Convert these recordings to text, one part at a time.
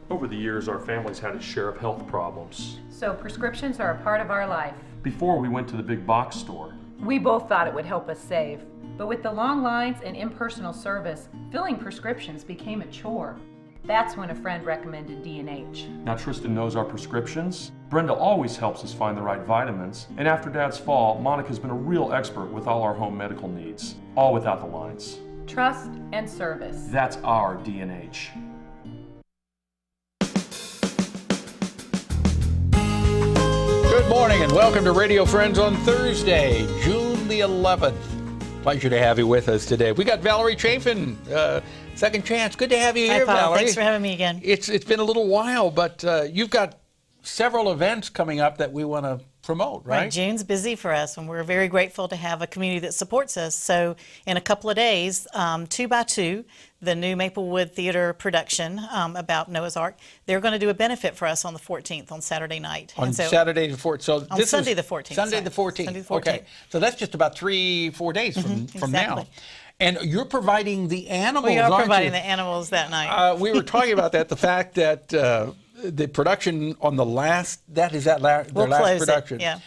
Over the years, our family's had its share of health problems. So prescriptions are a part of our life. Before we went to the big box store. We both thought it would help us save. But with the long lines and impersonal service, filling prescriptions became a chore. That's when a friend recommended D&H. Now Tristan knows our prescriptions. Brenda always helps us find the right vitamins. And after Dad's fall, Monica's been a real expert with all our home medical needs. All without the lines. Trust and service. That's our D&H. Good morning and welcome to Radio Friends on Thursday, June the 11th. Pleasure to have you with us today. We got Valerie Chaffin, Second Chance. Good to have you here, Hi, Paul. Valerie. Thanks for having me again. It's been a little while, but you've got several events coming up that we want to promote, right? June's busy for us, and we're very grateful to have a community that supports us. So in a couple of days, 2 by 2, the new Maplewood Theatre production about Noah's Ark, they're going to do a benefit for us on the 14th, on Saturday night. On Saturday the 14th. So on Sunday the 14th. Sunday the 14th. Sunday the 14th. Okay. So that's just about 3-4 days from now. Exactly. And you're providing the animals, We are aren't providing you? the animals that night. We were talking about that, the fact that the production on the last, their last production. Yeah.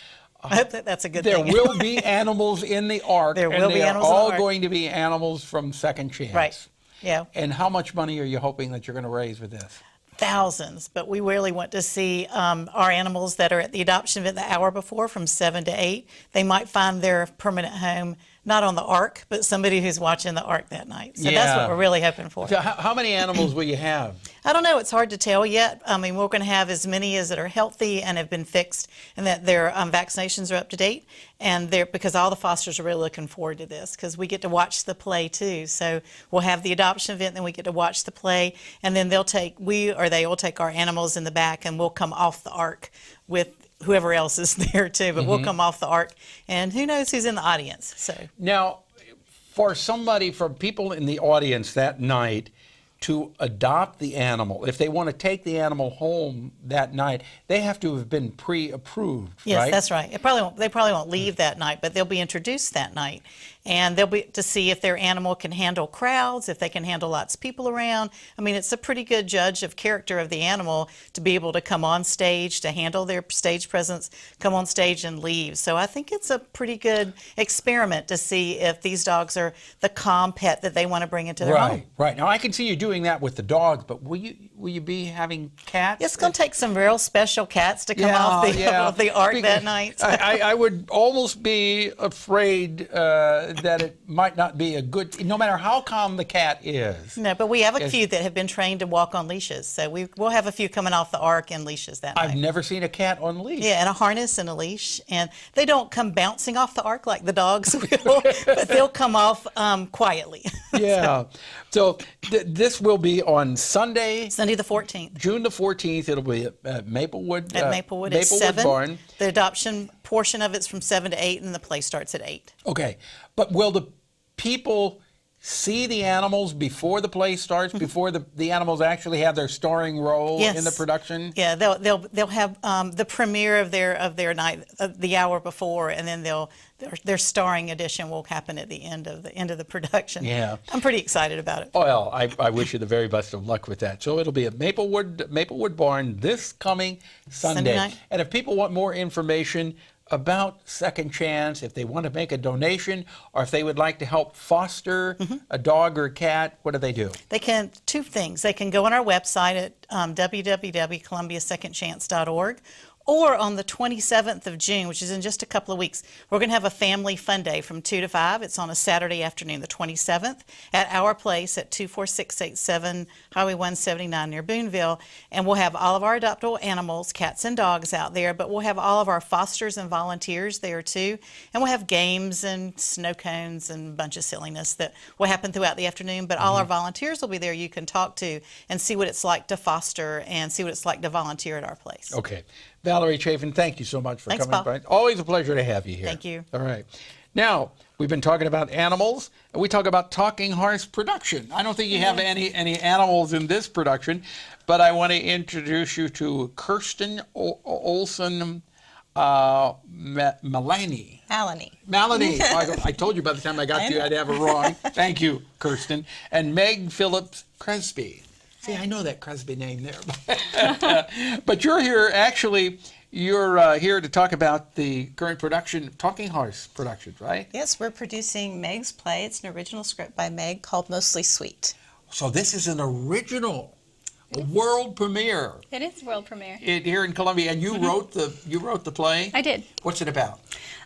I hope that's a good There thing. will be animals in the Ark. There will be and animals in they the are all Ark. going to be animals from Second Chance. Right. Yeah. And how much money are you hoping that you're going to raise with this? Thousands, but we really want to see our animals that are at the adoption event the hour before from 7 to 8. They might find their permanent home not on the Ark, but somebody who's watching the Ark that night. So that's what we're really hoping for. So how many animals will you have? I don't know. It's hard to tell yet. I mean, we're going to have as many as that are healthy and have been fixed, and that their vaccinations are up to date. And because all the fosters are really looking forward to this, because we get to watch the play too. So we'll have the adoption event, then we get to watch the play, and then they will take our animals in the back, and we'll come off the Ark with whoever else is there too. But we'll come off the Ark, and who knows who's in the audience. So now, for people in the audience that night to adopt the animal, if they want to take the animal home that night, they have to have been pre-approved, yes, right? That's right. They probably won't leave that night, but they'll be introduced that night. And they'll be to see if their animal can handle crowds, if they can handle lots of people around. I mean, it's a pretty good judge of character of the animal to be able to come on stage, to handle their stage presence, come on stage and leave. So I think it's a pretty good experiment to see if these dogs are the calm pet that they want to bring into their home. Right. Now I can see you doing that with the dogs, but will you be having cats? It's going to take some real special cats to come off the Ark that night. I would almost be afraid that it might not be a good, no matter how calm the cat is. No, but we have a few that have been trained to walk on leashes. So we'll have a few coming off the Ark and leashes that night. I've never seen a cat on leash. Yeah, and a harness and a leash. And they don't come bouncing off the Ark like the dogs will, but they'll come off quietly. Yeah. So this will be on Sunday the 14th. June the 14th. It'll be at Maplewood. At Maplewood at 7. Barn. The adoption portion of it's from 7 to 8, and the play starts at 8. Okay. But will the people see the animals before the play starts, before the animals actually have their starring role in the production? Yeah, they'll have the premiere of their night the hour before, and then their starring edition will happen at the end of the production. Yeah, I'm pretty excited about it. Well, I wish you the very best of luck with that. So it'll be at Maplewood Barn this coming Sunday. Night. And if people want more information about Second Chance, if they want to make a donation, or if they would like to help foster a dog or a cat, what do they do? They can, 2 things. They can go on our website at www.columbiasecondchance.org, or on the 27th of June, which is in just a couple of weeks, we're going to have a family fun day from 2 to 5. It's on a Saturday afternoon, the 27th, at our place at 24687 Highway 179 near Boonville. And we'll have all of our adoptable animals, cats and dogs, out there, but we'll have all of our fosters and volunteers there too. And we'll have games and snow cones and a bunch of silliness that will happen throughout the afternoon. But all our volunteers will be there you can talk to and see what it's like to foster and see what it's like to volunteer at our place. Okay. Valerie Chaffin, thank you so much for Thanks, coming Paul. by. Always a pleasure to have you here. Thank you. All right. Now, we've been talking about animals, and we talk about Talking Horse production. I don't think you have any animals in this production, but I want to introduce you to Kirsten Olson Malinee. Malinee. I told you by the time I got to you I'd have it wrong. Thank you, Kirsten. And Phillips Crespy. See, I know that Crespy name there. But you're here, actually, you're here to talk about the current production, Talking Horse Productions, right? Yes, we're producing Meg's play. It's an original script by Meg called Mostly Sweet. So this is an original, a world premiere. It is world premiere. Here in Columbia, and you wrote the play? I did. What's it about?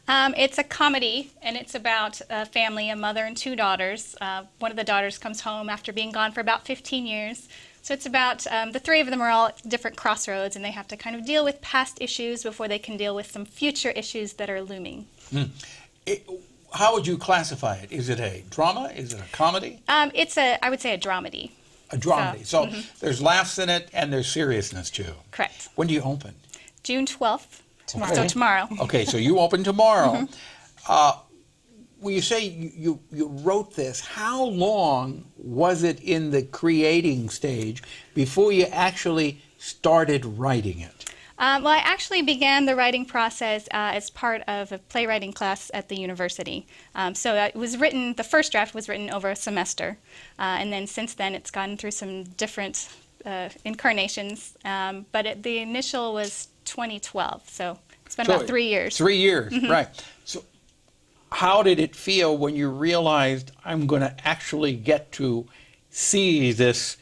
It's a comedy, and it's about a family, a mother and 2 daughters. One of the daughters comes home after being gone for about 15 years. So it's about the 3 of them are all at different crossroads, and they have to kind of deal with past issues before they can deal with some future issues that are looming. How would you classify it? Is it a drama? Is it a comedy? I would say a dramedy. A dramedy. So there's laughs in it, and there's seriousness too. Correct. When do you open? June 12th. Tomorrow. So tomorrow. Okay, so you open tomorrow. When you say you wrote this, how long was it in the creating stage before you actually started writing it? Well, I actually began the writing process as part of a playwriting class at the university. So it was written, the first draft was written over a semester. And then since then it's gone through some different incarnations. But the initial was 2012, so it's been about 3 years. 3 years, right. So how did it feel when you realized I'm going to actually get to see this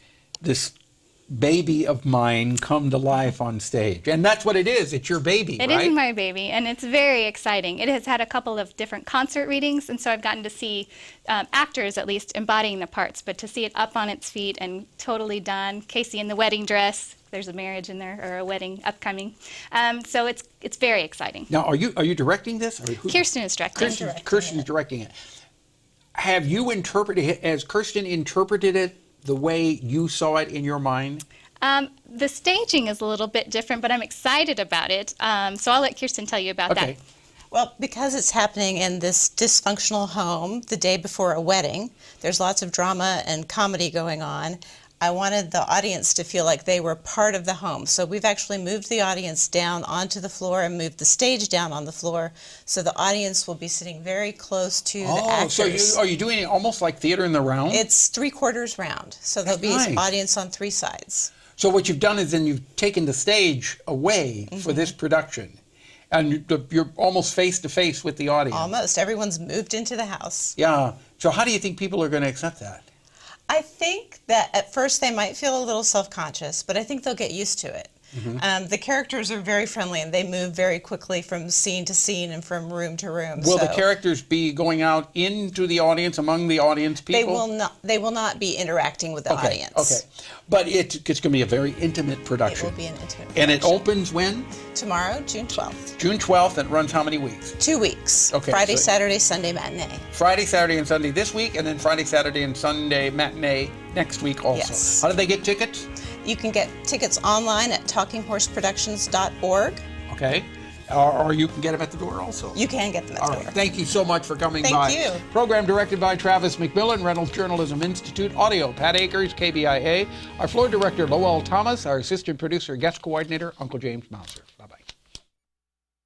baby of mine come to life on stage? And that's what it is. It's your baby, right? It is my baby, and it's very exciting. It has had a couple of different concert readings, and so I've gotten to see actors, at least, embodying the parts, but to see it up on its feet and totally done. Casey in the wedding dress. There's a marriage in there, or a wedding upcoming. So it's very exciting. Now, are you directing this? Or Kirsten is directing. Kirsten's directing it. Have you interpreted it, has Kirsten interpreted it the way you saw it in your mind? The staging is a little bit different, but I'm excited about it. So I'll let Kirsten tell you about that. Well, because it's happening in this dysfunctional home the day before a wedding, there's lots of drama and comedy going on. I wanted the audience to feel like they were part of the home. So we've actually moved the audience down onto the floor and moved the stage down on the floor. So the audience will be sitting very close to the actors. So are you doing it almost like theater in the round? It's 3/4 round. So there'll be an audience on 3 sides. So what you've done is then you've taken the stage away for this production. And you're almost face to face with the audience. Almost. Everyone's moved into the house. Yeah. So how do you think people are going to accept that? I think that at first they might feel a little self-conscious, but I think they'll get used to it. The characters are very friendly, and they move very quickly from scene to scene and from room to room. Will the characters be going out into the audience, among the audience people? They will not be interacting with the audience. Okay. But it's going to be a very intimate production. It will be an intimate And production. it opens when? Tomorrow, June 12th. June 12th, and runs how many weeks? 2 weeks. Okay, Friday, so- Saturday, Sunday matinee. Friday, Saturday, and Sunday this week, and then Friday, Saturday, and Sunday matinee next week also. Yes. How do they get tickets? You can get tickets online at talkinghorseproductions.org. Okay. Or you can get them at the door also. You can get them at All the right. door. Thank you so much for coming Thank by. you. Program directed by Travis McMillen, Reynolds Journalism Institute. Audio, Pat Akers, KBIA. Our floor director, Lowell Thomas. Our assistant producer, guest coordinator, Uncle James Mouser.